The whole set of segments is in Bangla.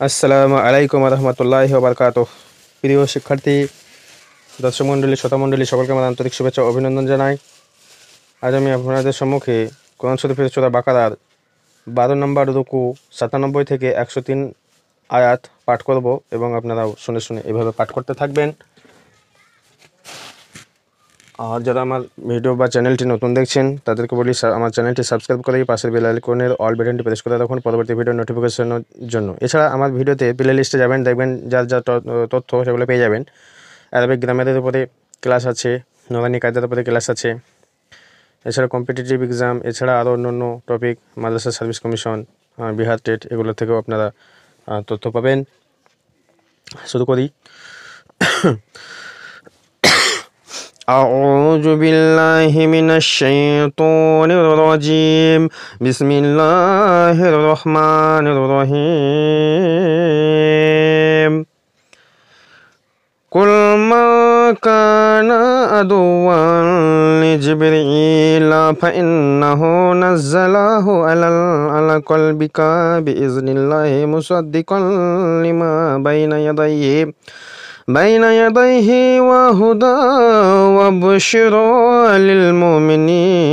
আসসালামু আলাইকুম রহমতুল্লাহি ওয়া বারাকাতুহু। প্রিয় শিক্ষার্থী, দর্শক মণ্ডলী, শ্রোতা মণ্ডলী, সকলকে আমার আন্তরিক শুভেচ্ছা ও অভিনন্দন জানাই। আজ আমি আপনাদের সম্মুখে কোরআন শরীফের সূরা বাকারার 12 নম্বর রুকু 97 থেকে 103 আয়াত পাঠ করব এবং আপনারাও শুনে শুনে এভাবে পাঠ করতে থাকবেন। আর যারা আমার ভিডিও বা চ্যানেলটি নতুন দেখছেন তাদেরকে বলি আমার চ্যানেলটি সাবস্ক্রাইব করে পাশের বেল আইকনের অল বাটনটি প্রেস করে রাখুন পরবর্তী ভিডিও নোটিফিকেশনের জন্য। এছাড়া আমার ভিডিওতে প্লে লিস্টে যাবেন, দেখবেন যার যা তথ্য সেগুলো পেয়ে যাবেন। অ্যারাবিক গ্রামারের উপরে ক্লাস আছে, নুরানি কায়দার উপরে ক্লাস আছে, এছাড়া কম্পিটিটিভ এক্সাম, এছাড়া আরও অন্য টপিক, মাদ্রাসা সার্ভিস কমিশন, বিহার টেট, এগুলো থেকেও আপনারা তথ্য পাবেন। শুরু করি। أعوذ بالله من الشيطان الرجيم. بسم الله الرحمن الرحيم. قل ما كان عدوا لجبريل فإنه نزله على قلبك بإذن الله مصدقا لما بين يديه وهدى وبشرى للمؤمنين.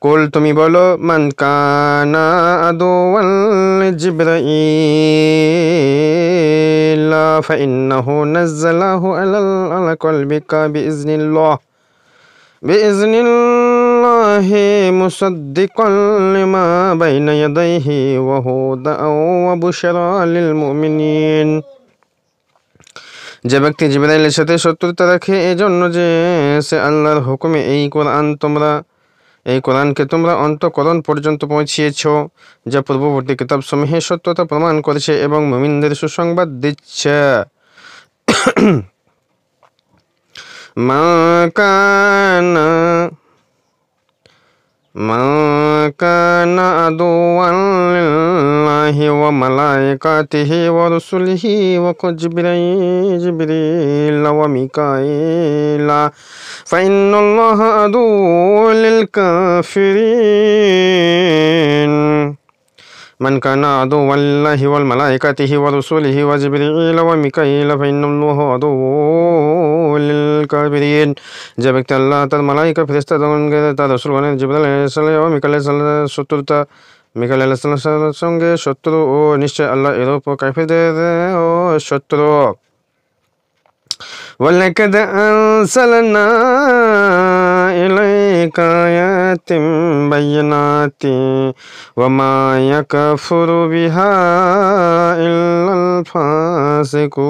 قل তুমি বলো, মান কানা আদুওয়ান লিজিবরাইল ফাইন্নাহু নাযালাহু আলা কলবিকা বিইজনিল্লাহি মুসাদ্দিকান লিমা বাইনা ইয়াদাইহি ওয়া হুদান ওয়া বুশরা লিল মুমিনিন। যে ব্যক্তি জিবরাইলের সাথে শত্রুতা রাখে এজন্য যে সে আল্লাহর হুকুমে এই কোরআনকে তোমরা অন্তঃকরণ পর্যন্ত পৌঁছিয়েছ, যা পূর্ববর্তী কিতাবসমূহের সত্যতা প্রমাণ করেছে এবং মুমিনদের সুসংবাদ দিচ্ছে। মা কানা আদুওয়ান লিল্লাহি ওয়া মালাইকাতিহি ওয়া রুসুলিহি ওয়া জিবরিল ওয়া মিকাঈলা ফাইন্নাল্লাহা আদুও্বুল লিল কাফিরিন। মান কানা আদুওয়ান লিল্লাহি ওয়া মালাইকাতিহি ওয়া রুসুলিহি ওয়া জিবরিল ওয়া মিকাঈলা ফাইন্নাল্লাহা আদুও্বুল লিল কাফিরিন। যে ব্যক্তি আল্লাহ, তার মালাইকা, ফেরেশতাগণকে, তার রাসূলগণের জিবরাইল আলাইহিস সালাম ও মিকাঈল আলাইহিস সালামের শত্রুতা, মিকাঈল আলাইহিস সালামের সঙ্গে শত্রু ও নিশ্চয় আল্লাহ এরূপ কাফিরদের ও শত্রু। ওয়ালাকাদ আরসালনা ইলাইকা আয়াতিন বায়িনাতিন ওয়া মা ইয়াকফুরু বিহা ইল্লাল ফাসিকুন।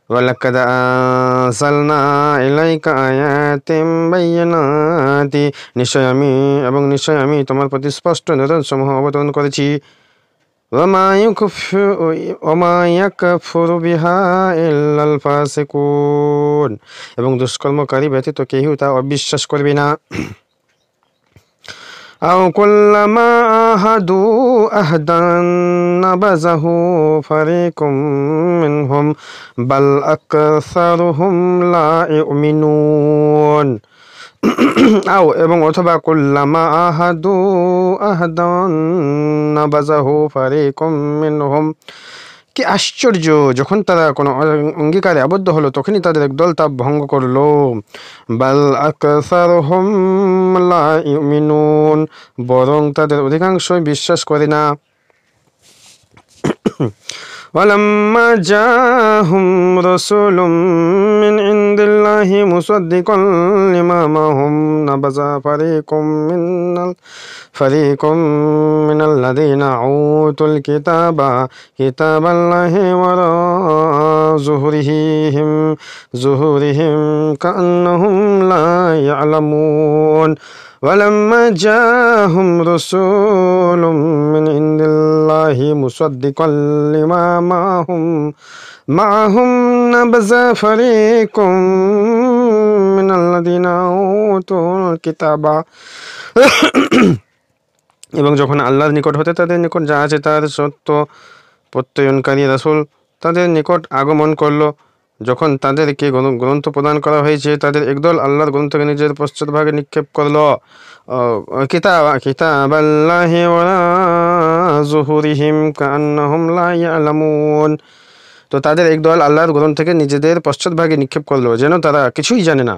ওয়ালাকাদ আরসালনা ইলাইকা আয়াতিন বায়িনাতিন, নিশ্চয় আমি তোমার প্রতি স্পষ্ট নিদর্শনসমূহ অবতরণ করেছি। ওয়া মা ইয়াকফুরু বিহা ইল্লাল ফাসিকুন, এবং দুষ্কর্মকারী ব্যতীত কেউ তা অবিশ্বাস করবে না। আও কুল্লামা আহাদু আহদান নাবাযাহু ফারিকুম মিনহুম বাল আকসারুহুম লা ইউমিনুন। এবং অথবা কুল্লামা আহাদু আহদান নাবাযাহু ফারিকুম মিনহুম, কি আশ্চর্য, যখন তারা কোনো অঙ্গীকারে আবদ্ধ হলো তখনই তাদের একদল তা ভঙ্গ করলো। বাল আকসারুহুম লা ইউমিনুন, বরং তাদের অধিকাংশই বিশ্বাস করে না। ওয়ালাম্মা জাআহুম রাসূলুম মিন ইনদিল্লাহি মুসাদ্দিকান লিমা মাহুম নাবাযা ফারীকুম মিনাল্লাযীনা উতুল কিতাবাল্লাহি ওয়ারা যুহুরিহিম কাআন্নাহুম লা ইয়ালামুন। ওয়ালাম্মা জাআহুম রাসূলুম মিন ইনদিল্লাহি মুসাদ্দিকান লিমা মাহুম নাবাযা ফারীকুম মিনাল্লাযীনা উতুল কিতাবা, এবং যখন আল্লাহর নিকট হতে তাদের নিকট যা আছে তার সত্য প্রত্যয়নকারী রাসূল তাদের নিকট আগমন করল, যখন তাদেরকে গ্রন্থ প্রদান করা হয়েছে, তাদের একদল আল্লাহর গ্রন্থকে নিজের পশ্চাৎভাগে নিক্ষেপ করল। কিতাবাল্লাহি ওয়ালা যুহুরিহিম কাআন্নাহুম লা ইয়ালামুন। তো তাদের একদল আল্লাহর গ্রন্থকে নিজেদের পশ্চাৎভাগে নিক্ষেপ করলো, যেন তারা কিছুই জানে না।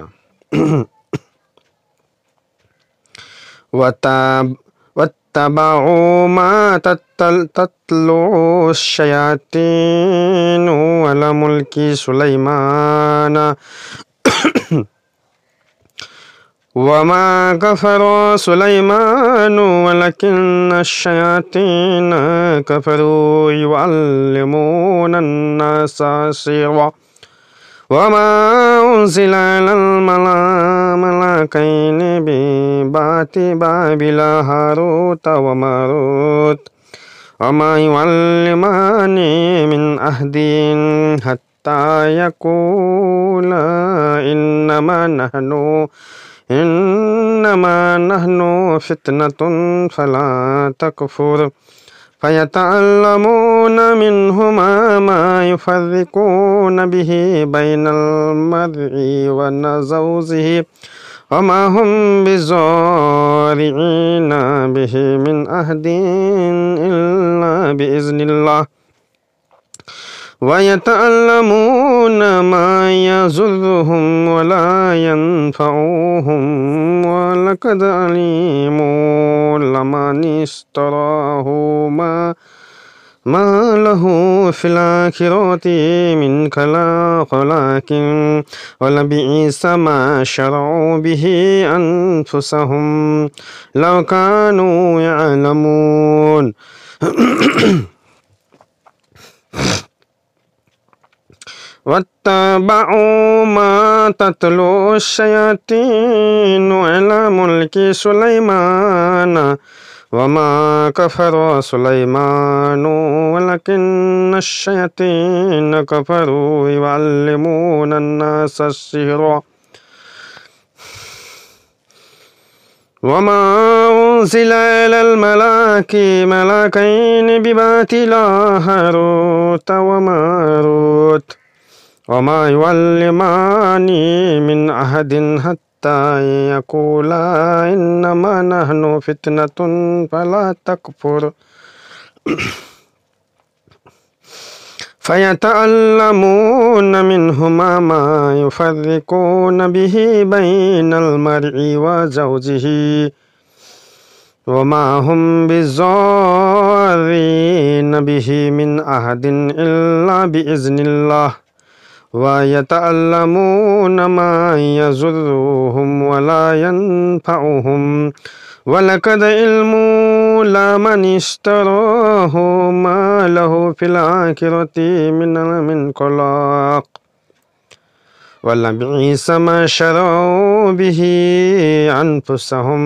واتبعوا ما تتلو الشياطين على ملك سليمان وما كفر سليمان ولكن الشياطين كفروا يعلمون الناس السحر وما أنزل على الملكين ببابل هاروت وماروت وما يعلمان من أحد حتى يقولا إنما نحن فتنة فلا تكفر فيتعلمون منهما ما يفرقون به بين المرء وزوجه وما هم بضارين به من أحد إلا بإذن الله ويتعلمون ما يضرهم ولا ينفعهم ولقد علموا لمن اشتراه ما له في الآخرة من خلاق ولبئس ما شرعوا به أنفسهم لو كانوا يعلمون واتبعوا ما تتلو الشياطين على ملك سليمان وما كفر سليمان ولكن الشياطين كفروا يعلمون الناس السحر وما أنزل على الملكين ببابل هاروت وماروت وما يعلمان من أحد حتى يقولا إنما نحن فتنة فلا تكفر فيتعلمون منهما ما يفرقون به بين المرء وزوجه وما هم بضارين به من أحد إلا بإذن الله ويتعلمون ما يضرهم ولا ينفعهم ولقد علموا لمن اشتراه ما له في الآخرة من خلاق ولبئس ما شروا به أنفسهم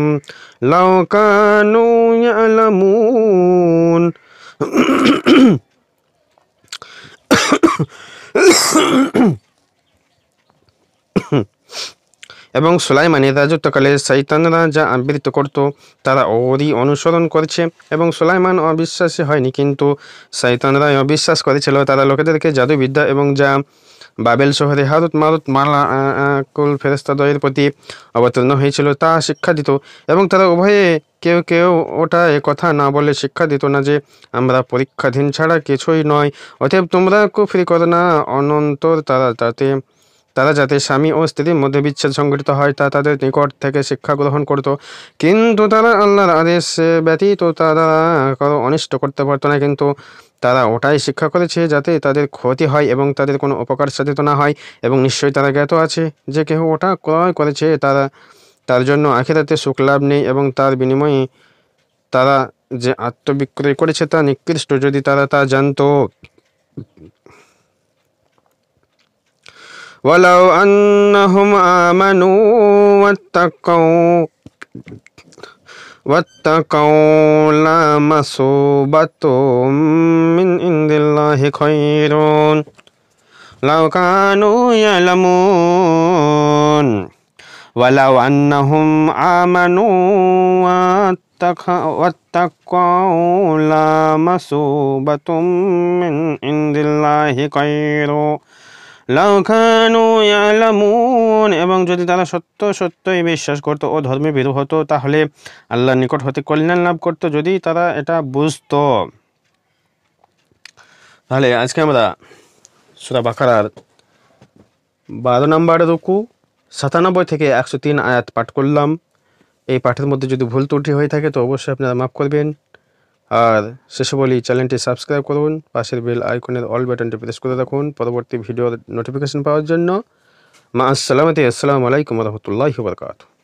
لو كانوا يعلمون এবং সুলাইমানের রাজত্বকালে শয়তানরা যা আবৃত্তি করত তারা ওরই অনুসরণ করেছে, এবং সুলাইমান অবিশ্বাসী হয়নি, কিন্তু শয়তানরা অবিশ্বাস করেছিল। তারা লোকেদেরকে জাদুবিদ্যা এবং যা বাবেল শহরে হারুত মারুত মালাকুল ফেরেশতাদ্বয়ের প্রতি অবতীর্ণ হয়েছিল তা শিক্ষা দিত, এবং তারা উভয়ে কেউ কেউ ওটা কথা না বলে শিক্ষা দিত না যে আমরা পরীক্ষাধীন ছাড়া কিছুই নয়, অতএব তোমরা কুফরি করো না। অনন্তর তারা যাতে স্বামী ও স্ত্রীর মধ্যে বিচ্ছেদ সংঘটিত হয় তা তাদের নিকট থেকে শিক্ষা গ্রহণ করত, কিন্তু তারা আল্লাহর আদেশ ব্যতীত তারা কারো অনিষ্ট করতে পারত না। কিন্তু তারা ওটাই শিক্ষা করেছে যাতে তাদের ক্ষতি হয় এবং তাদের কোনো উপকার সাধিত না হয়, এবং নিশ্চয়ই তারা জ্ঞাত আছে যে কেহ ওটা ক্রয় করেছে তার জন্য আখিরাতে সুখ লাভ নেই, এবং তার বিনিময়ে তারা যে আত্মবিক্রয় করেছে তা নিকৃষ্ট, যদি তারা তা জানত। ولو أنهم آمنوا واتقوا لمثوبة من عند الله خير لو كانوا يعلمون ولو أنهم آمنوا واتقوا لمثوبة من عند الله خير লাউ কানু ইয়ালামুন, এবং যদি তারা সত্যই বিশ্বাস করত ও ধর্মে ভীরু হতো তাহলে আল্লাহর নিকট হতে কল্যাণ লাভ করত যদি তারা এটা বুঝতো। তাহলে আজকে আমরা সূরা বাকারার 12 নম্বর রুকু 97 থেকে 103 আয়াত পাঠ করলাম। এই পাঠের মধ্যে যদি ভুল ত্রুটি হয়ে থাকে তো অবশ্যই আপনারা মাফ করবেন। আর শেষে বলি, চ্যানেলটি সাবস্ক্রাইব করুন, পাশের বেল আইকনের অল বাটনটি প্রেস করে রাখুন পরবর্তী ভিডিওর নোটিফিকেশন পাওয়ার জন্য। মা আসসালামু আলাইকুম ওয়া রাহমাতুল্লাহি ওয়া বারাকাতুহু।